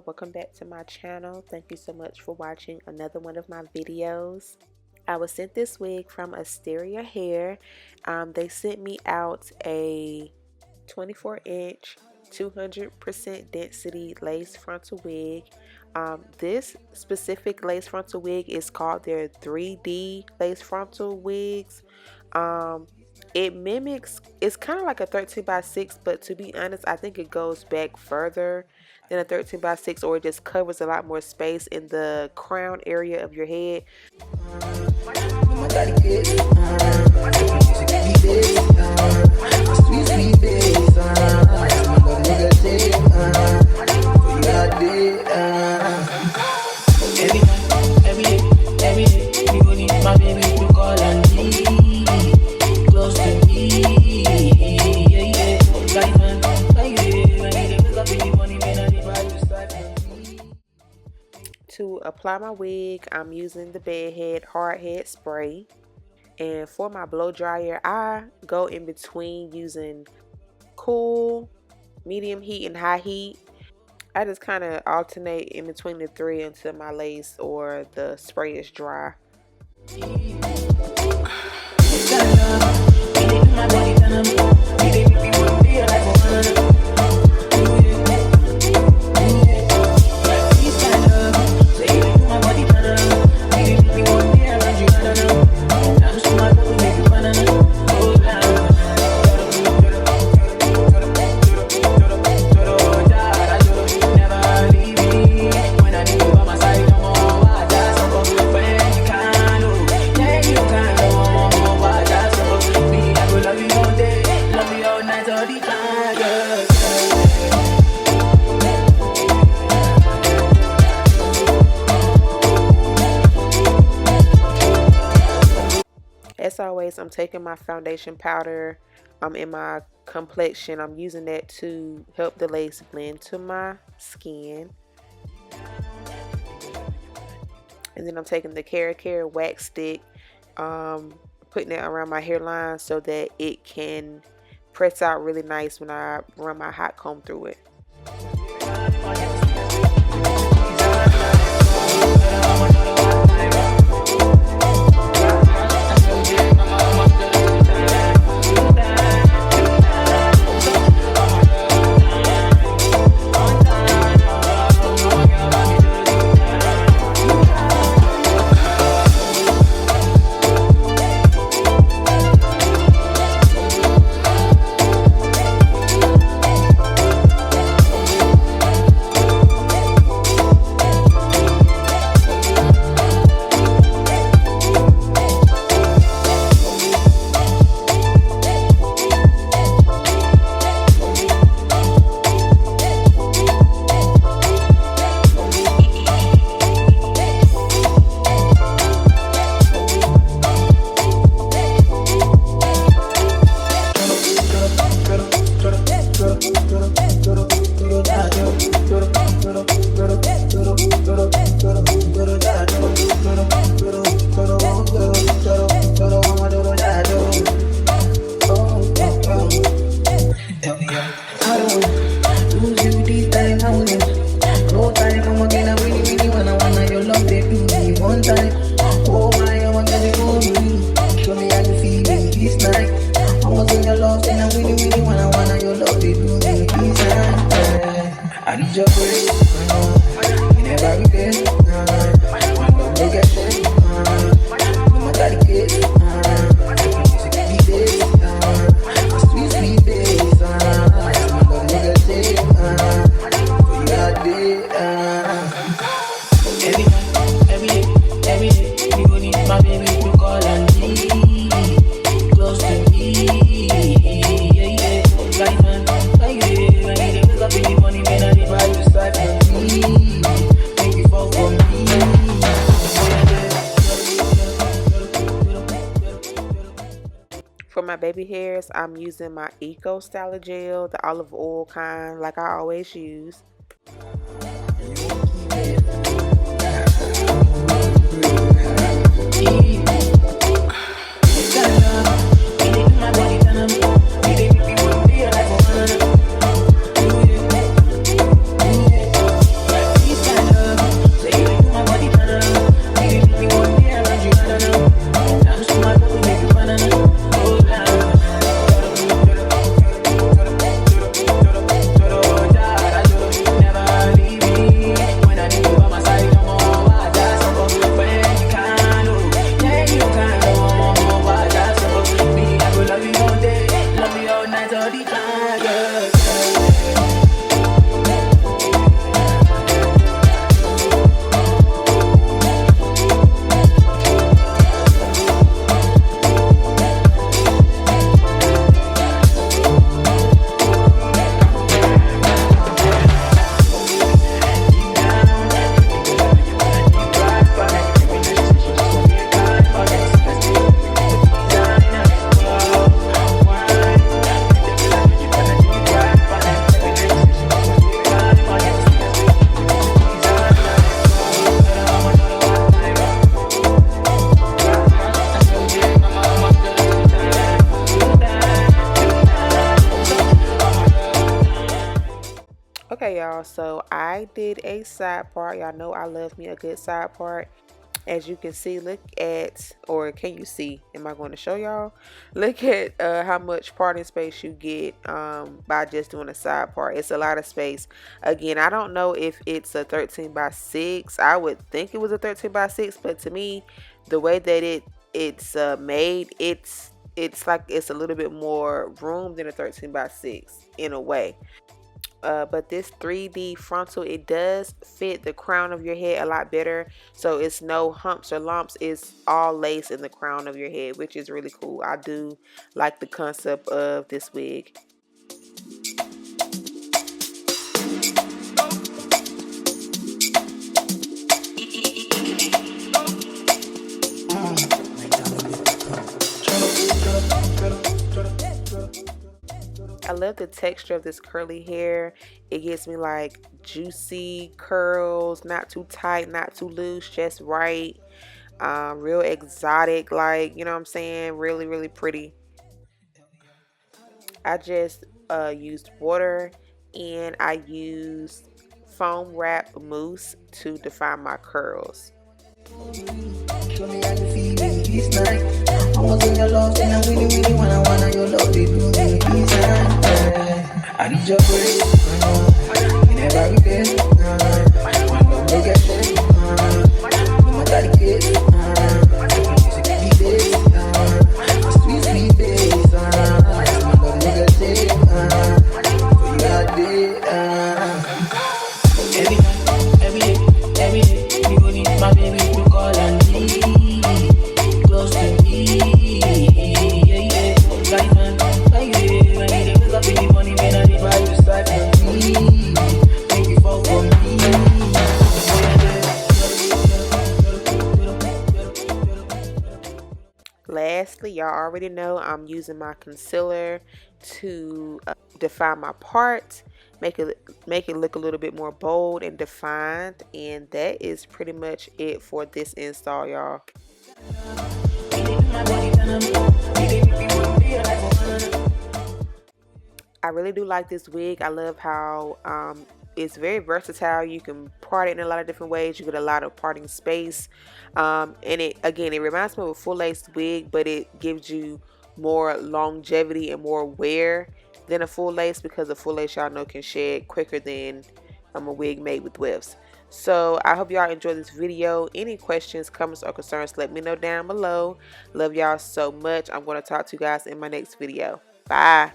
welcome back to my channel. Thank you so much for watching another one of my videos. I was sent this wig from Asteria Hair. They sent me out a 24-inch 200% density lace frontal wig. This specific lace frontal wig is called their 3D lace frontal wigs. It mimics, it's kind of like a 13x6, but to be honest, I think it goes back further than a 13x6, or it just covers a lot more space in the crown area of your head. To apply my wig, I'm using the bedhead hard head spray, and for my blow dryer, I go in between using cool, medium heat, and high heat. I just kind of alternate in between the three until my lace or the spray is dry. As always, I'm taking my foundation powder in my complexion. I'm using that to help the lace blend to my skin. And then I'm taking the Care wax stick, putting it around my hairline so that it can press out really nice when I run my hot comb through it. I need your grace, never regret. Don't get shit, no matter the case. Sweet days, sweet sweet days. Don't get shit, you got it. Every day, we gon' need my baby to call and be close to me. Yeah, like man, like yeah, when you wake up in the morning, man, I buy you start for me, make you fall for me. For my baby hairs, I'm using my Eco Styler Gel, the olive oil kind, like I always use. y'all, so I did a side part. Y'all know I love me a good side part. As you can see, look at, or can you see, am I going to show y'all? Look at how much parting space you get by just doing a side part. It's a lot of space. Again, I don't know if it's a 13 by 6. I would think it was a 13 by 6, but to me, the way that it's made, it's like it's a little bit more room than a 13 by 6 in a way. But this 3D frontal, it does fit the crown of your head a lot better, so it's no humps or lumps. It's all lace in the crown of your head, which is really cool. I do like the concept of this wig. I love the texture of this curly hair. It gives me like juicy curls, not too tight, not too loose, just right. Real exotic, like, you know what I'm saying? Really, really pretty. I just used water and I used foam wrap mousse to define my curls. I need your grace, you never regret, don't make a shame, no matter the case, music be this, sweet, sweet bass, don't make a shame, you got it, every night, every day, you gon' need my baby to call and be close to me, yeah, yeah, like man, like you, I need to wake up in the morning when I buy you side for me, make you fall for me. Lastly, y'all already know I'm using my concealer to define my part, make it look a little bit more bold and defined, and that is pretty much it for this install, y'all. I really do like this wig. I love how it's very versatile. You can part it in a lot of different ways. You get a lot of parting space, and it reminds me of a full lace wig, but it gives you more longevity and more wear than a full lace, because a full lace, y'all know, can shed quicker than a wig made with whips. So I hope y'all enjoyed this video. Any questions, comments, or concerns, let me know down below. Love y'all so much. I'm going to talk to you guys in my next video. Bye.